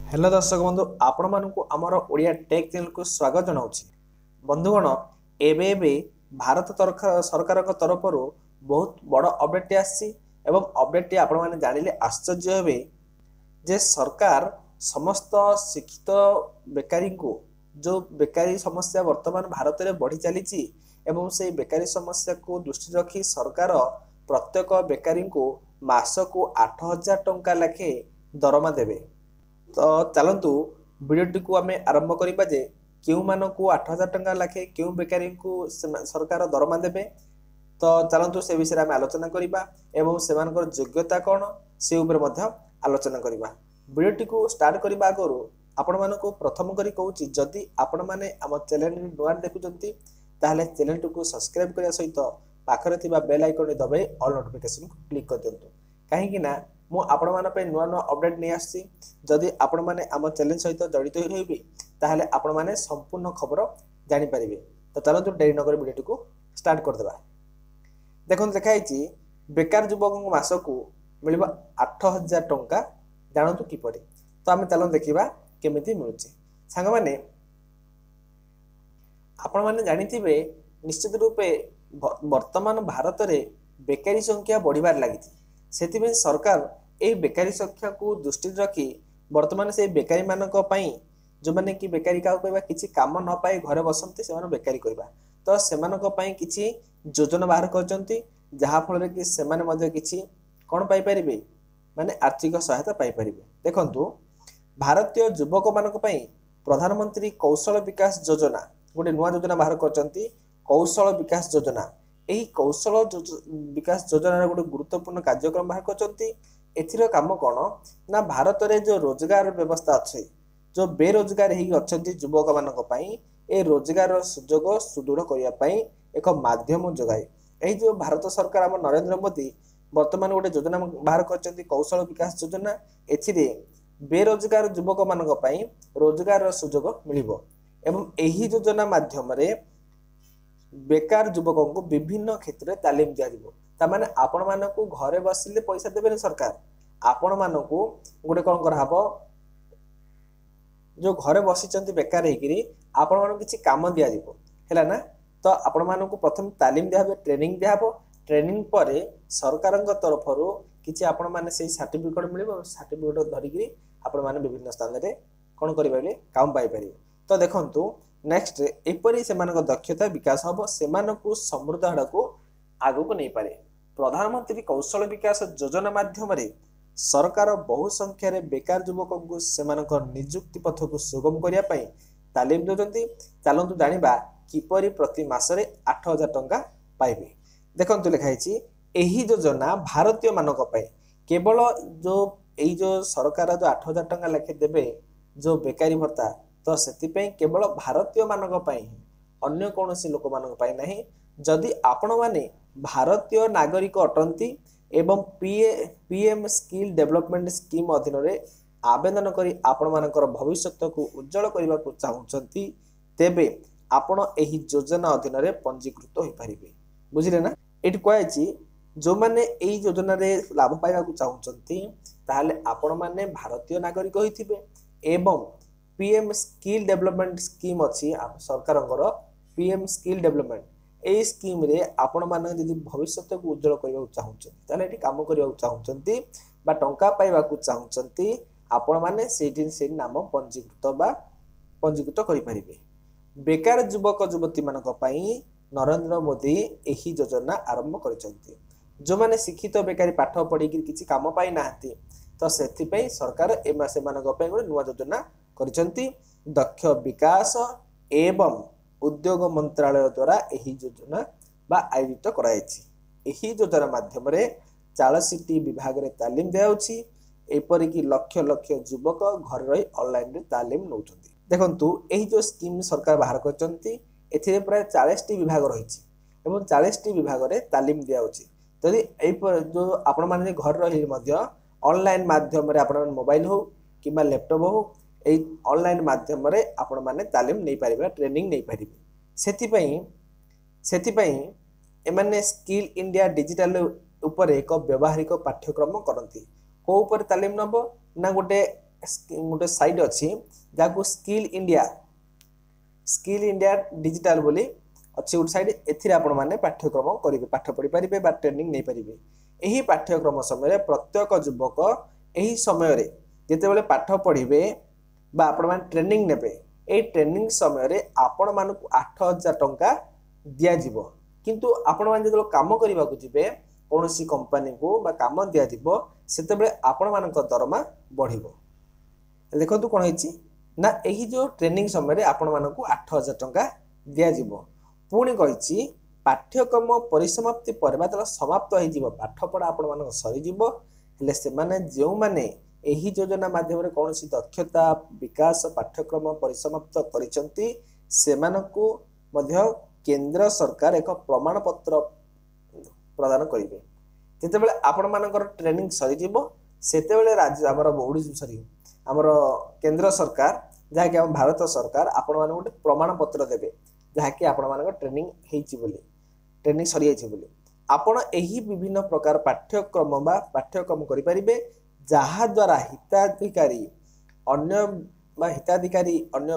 Hello दर्शक बंधु आपण मानक आमर ओडिया टेक चैनल को स्वागत जनाऊँ बंधुगण एबे भारत सरकार तरफ बहुत बड़ अपडेट आसी अपडेट आपण मैंने जानिले आश्चर्य हेबे जे सरकार समस्त शिक्षित बेकारी को जो बेकारी समस्या वर्तमान भारत में बढ़ी चली से बेकारी समस्या को दृष्टि रखी सरकार प्रत्येक बेकारी को मासक 8,000 टंका लाखे दरमा देवे। तो चलतु भिडियोटी को आम आरंभ करवा जे क्यों मानक 8,000 टंका लाखे क्यों बेकारी को सरकार दरमा देवे। तो चलतु से विषय में आलोचना करवा एवं से योग्यता कौन से आलोचना करवा। भिडियोटी को स्टार्ट करने आगु आपण मानक प्रथम करी कहूँ जदि आपण मैंने आम चैनल नुआ देखुंत ताहले चैनल को सब्सक्राइब करने सहित पाखरे थिबा बेल आइकन दबाई ऑल नोटिफिकेशन को क्लिक कर दिंतु कहीं मु आपण माने नुआ नुआ अपडेट नहीं आसी जदि आपण माने आम चैनल सहित जड़ित हो रही ताहले आपण माने संपूर्ण खबर जानि परिबे। तो चलतु डेरी नगर वीडियो को स्टार्ट कर देबा। देखन देखाई बेकार युवक मासकू मिल 8,000 टंका जानतु किपरि। तो आम चलो देखा केमिति मिलुचे सांग माने आपण माने जानिथिबे निश्चित रूपे वर्तमान भारत में बेकारी संख्या बढ़िबार लगी से सरकार ये बेकारी संख्या को दृष्टि रखी वर्तमान से बेकारी मानक जो मैंने कि बेकारी क्या कहवा किसी काम न पाए घरे बसंती से बेकारी कहवा तो से किसी योजना बाहर कर जहाँफल कि से किसी कौन पाइपर माने आर्थिक सहायता पाइपर। देखु भारतीय युवक मान प्रधानमंत्री कौशल विकास योजना गोटे नुआ योजना बाहर कर कौशल विकास योजना। यही कौशल विकास योजना गोटे गुरुत्वपूर्ण कार्यक्रम बाहर कर काम कौन ना भारत में जो रोजगार व्यवस्था अच्छे जो बेरोजगार अच्छा युवक मान रोजगार सुजोग सुदृढ़ करने एक माध्यम जोगाए। यही जो भारत सरकार आम नरेंद्र मोदी वर्तमान गोटे योजना बाहर कर कौशल विकास योजना ए बेरोजगार युवक मान रोजगार सुजोग मिल एवं यही योजना माध्यम बेकार युवकों को विभिन्न क्षेत्र में तालीम दिया आपण मानक घरे बसिले पैसा देवे सरकार आपण मानक गोटे कौन कराब जो घरे बसी बेकार होकर आपण मान किसी काम दिया ना। तो आपण मानक प्रथम तालीम दिया ट्रेनिंग दिया ट्रेनिंग पर सरकार तरफ किसी आपण मैंने से सर्टिफिकेट मिल सर्टिफिकेट धरिकी आपण मैंने विभिन्न स्थान में कौन करेंगे काम पाइपर। तो देखु नेक्स्ट एपरी से दक्षता विकास हम से समृद्ध आड़ को आग को नहीं पारे। प्रधानमंत्री कौशल विकास योजना माध्यम सरकार बहु संख्यार बेकार युवक को निजुक्ति पथ को सुगम करने तालीम दौरान चलतु जाना किपरि प्रति मासरे 8,000 टंका पाइबे। देखु लिखाई यही योजना भारतीय मानक केवल जो यही जो सरकार जो 8,000 टंका लेखे देवे जो बेकारी भत्ता तो से केवल भारतीय मानक अन्य कौन लोक मानी ना। जदि आपण मैंने भारतीय नागरिक अटंती एवं पीएम स्किल डेवलपमेंट स्कीम अधीन आवेदन करी आपण मानकर भविष्य को उज्जवल करने को चाहूँगी तेबे आपण एही योजना अधीन पंजीकृत हो पारे। बुझिले ना ये कहुई जो मैंने यही योजना लाभ पाइबा चाहूँगी ताहले आपण माने भारतीय नागरिक होइथिबे एवं पीएम स्किल डेवलपमेंट स्कीम अच्छी सरकार पीएम स्किल डेवलपमेंट यही स्कीम रे आपण माने यदि भविष्य को उज्जवल करने चाहूँगी ताहले एठी काम करने चाहूँगी बा टंका पाइबा चाहूँगी आपण माने से नाम पंजीकृत करें। बेकार युवक युवती मानक नरेंद्र मोदी यही योजना आरंभ कर जो मैंने शिक्षित बेकारी पाठ पढ़ी किसी काम पाई ना तो से सरकार से गोटे नुआ योजना कर दक्ष विकास एवं उद्योग मंत्रालय द्वारा यही योजना बा आयोजित कराई। यही योजना माध्यम 40टी विभाग में तालीम दिखापरिक लक्ष लक्ष युवक घर रही ऑनलाइन तालीम नौ। देखु यही जो स्कीम सरकार बाहर कर प्राय 40टी विभाग रही 40टी विभाग में तालीम दिखाई जो आपण मैंने घर रही ऑनलाइन माध्यम मोबाइल हो कि लैपटॉप हो यही ऑनलाइन माध्यम आपण मैंने तालीम नहीं पारे ट्रेनिंग नहीं पारे। से एमाने स्किल इंडिया डिजिटल ऊपर एक व्यवहारिक पाठ्यक्रम करती कौ तालीम नब ना गोटे गोटे साइट अच्छी जहाँ स्किल इंडिया डिजिटल बोली अच्छी गोटे साइट एथिरे आपण माने पाठ्यक्रम करेंगे पाठ पढ़ी पारे बा ट्रेनिंग नहीं पारे यही पाठ्यक्रम समय प्रत्येक युवक यही समय जितेबाला पाठ पढ़े बा आपण माने ट्रेनिंग नेबे ए ट्रेनिंग समय आपण मानक 8,000 टंका दिज्व किंतु आपण माने जो काम करने को जी कौन कंपनी को बा काम दिज्व से आपण मान दरमा बढ़ो देखो कौन है ना यही जो ट्रेनिंग समय आपण मानक 8,000 टंका दिज्व पुणी कही पाठ्यक्रम परिसमाप्ति पर समाप्त हो पाठपढ़ा आपण मान सरीजे से जो मैंने यही योजना माध्यम कौन सी दक्षता विकास पाठ्यक्रम परिसमाप्त करिसेंती सेमानकु मध्य केंद्र सरकार एक प्रमाण पत्र प्रदान करेंगे जितेबाला आपण मानकर ट्रेनिंग सरीजिवो सेतेबेले राज्य आमर ओडिशा सॉरी आमर केंद्र सरकार जहाँकि आम भारत सरकार आपण मान गोटे प्रमाण पत्र देवे जहाँकि आपण मान ट्रेनिंग होइछि बोली ट्रेनिंग सरी जाइछि बोली आपण एही विभिन्न प्रकार पाठ्यक्रम बा पाठ्यक्रम करि परिबे जहा द्वारा हिताधिकारी अन्य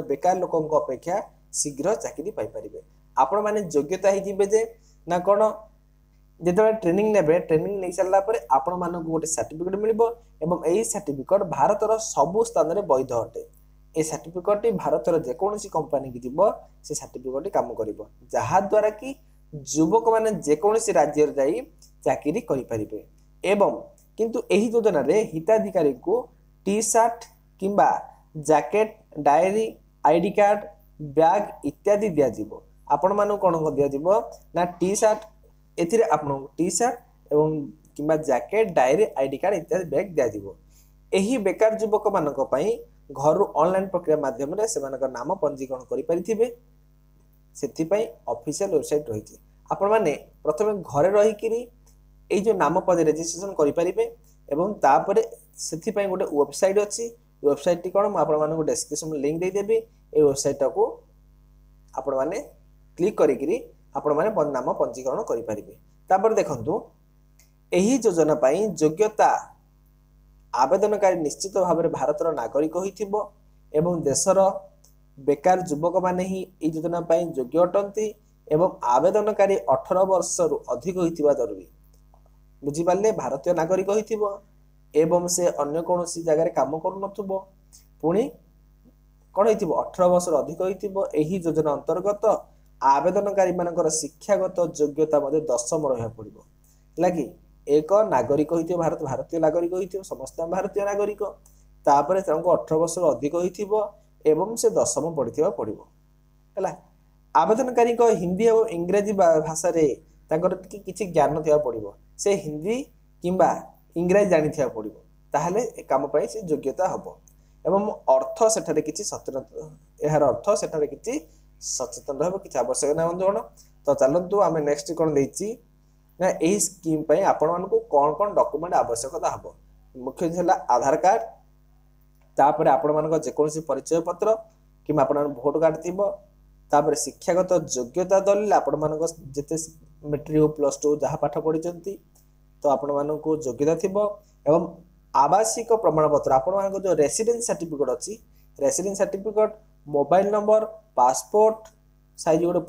बेकार लोकों अपेक्षा शीघ्र चाकरी पाई परिबे आपण माने योग्यता ही जिबे जे ना कोन जेतेबेले ट्रेनिंग नेबे ट्रेनिंग नहीं सारा पर आपण मानक गोटे सर्टिफिकेट मिलिबो एवं एही सर्टिफिकेट भारतर सबु स्थान रे वैध अटे ए सर्टिफिकेट भारतर जेकोसी कंपनी की जीव से सर्टिफिकेट काम करिवो जहा द्वारा कि युवक माने जेकोसी राज्य रे जाई चाकरी करि परिबे एवं किंतु एही योजना रे हिताधिकारी को टी शर्ट किंबा jacket diary ID card bag इत्यादि दिया जीवो आपण मानु कोन दिया जीवो ना टी शर्ट एथिरे आपण टी शर्ट एवं किंबा जैकेट डायरी आईडी कार्ड इत्यादि बैग दिया जीवो एही बेकार युवक मानक पई घर ऑनलाइन प्रक्रिया माध्यम रे सेमानक नाम पंजीकरण करि परिथिबे सेथि पई ऑफिशियल वेबसाइट रहिछि आपण माने प्रथमे घरे रहि किरी ए जो नाम पद रजिस्ट्रेशन करि परिबे एवं तापरे सेथि पई गोटे वेबसाइट अछि वेबसाइट टी कोन म आपण मानक डिस्क्रिप्शन में लिंक दे देबी ए वेबसाइट को आपण माने क्लिक करि किरी आपण माने नाम पंजीकरण करि परिबे तापर देखंतु एही योजना पई योग्यता आवेदनकारी निश्चित भाव में भारतर नागरिक होइथिबो एवं देशर बेकार युवक माने ही ए योजना पई योग्य अटंती एवं आवेदनकारी 18 वर्ष रु अधिक होइथिबा जरूरी बुझी पाले भारतीय नागरिक होइथिबो एवं से अन्य कोनोसी जगह रे काम करू नथुबो पुणी कोन होइथिबो 18 वर्ष रु अधिक होइथिबो एही योजना अंतर्गत आवेदनकारी मानकर शिक्षागत योग्यता मध्ये 10म रहया पड़िबो लागी एक नागरिक होइथिबो भारतीय नागरिक होइथिबो समस्त भारतीय नागरिक तापरे तांको 18 वर्ष रु अधिक होइथिबो एवं से 10म पढ़िथिबा पड़िबो हला आवेदनकारी को हिंदी और इंग्रजी भाषा रे तांकर किछि ज्ञान थिया पड़िबो से हिंदी किंबा इंग्रजी जानि थिया पड़िबो ताहले ए काम पई से योग्यता हबो एवं अर्थ सेठारे किछि सचेतन एहार अर्थ सेठारे किछि सचेतन रहबो किछि आवश्यक ना बंधुगण तो चलंतु आमे नेक्स्ट कोन देछि ना एही स्कीम पई आपण मानको कोन डॉक्यूमेंट आवश्यकता हबो मुख्य छला आधार कार्ड तापर आपण मानको जेकोसी परिचय पत्र किंबा आपण वोट कार्ड थिबो तापर शिक्षागत योग्यता दलिल आपण मानको जते मैट्रिक प्लस 2 जहा पाठ पढिचंती तो आपण मानको योग्यता थिबो एवं आवासिक प्रमाण पत्र आपण मानको जो रेसिडेंस सर्टिफिकेट अछि residence certificate mobile number passport size गोटे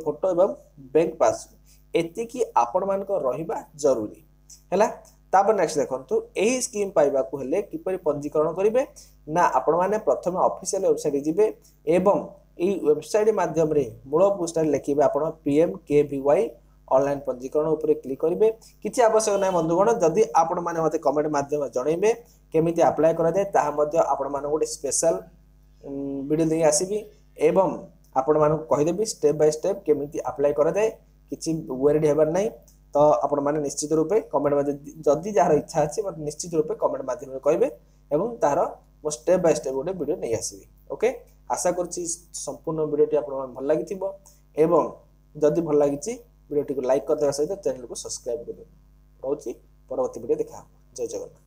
फोटो एवं बैंक पासबुक एति की आपण मानको रहिबा जरूरी हैला तापर नेक्स्ट देखंतु एही स्कीम पाइबा को हेले किपरि पंजीकरण करिवे ना आपण माने प्रथमे ऑफिशियल वेबसाइट जिबे एवं ए वेबसाइट माध्यम रे मूल पोस्टर लिखिबे आपण PMKVY ऑनलाइन पंजीकरण ऊपर क्लिक करिवे किछि आवश्यक नै बंधुगण जदि आपण माने मते कमेंट माध्यम जणैबे केमिति अप्लाई करा जाय ता मध्ये आपण माने गोटे स्पेशल वीडियो दे आसीबी एवं आपण माने कहि देबी स्टेप बाय स्टेप केमिति अप्लाई करा जाय किछि वर्ड हेबार नै तो आपण माने निश्चित रूपे कमेंट माध्यम जदि जार इच्छा अछि मत निश्चित रूपे कमेंट माध्यम कहबे एवं तार मो स्टेप बाय स्टेप गोटे वीडियो नै आसीबी ओके आशा करछि संपूर्ण वीडियोटी आपण भल लागिथिबो एवं जदि भल लागिछि वीडियोटी को लाइक कर देबा सहित चैनल को सब्सक्राइब कर देबो रहउछि परवर्ती वीडियो देखा जय जगन्नाथ।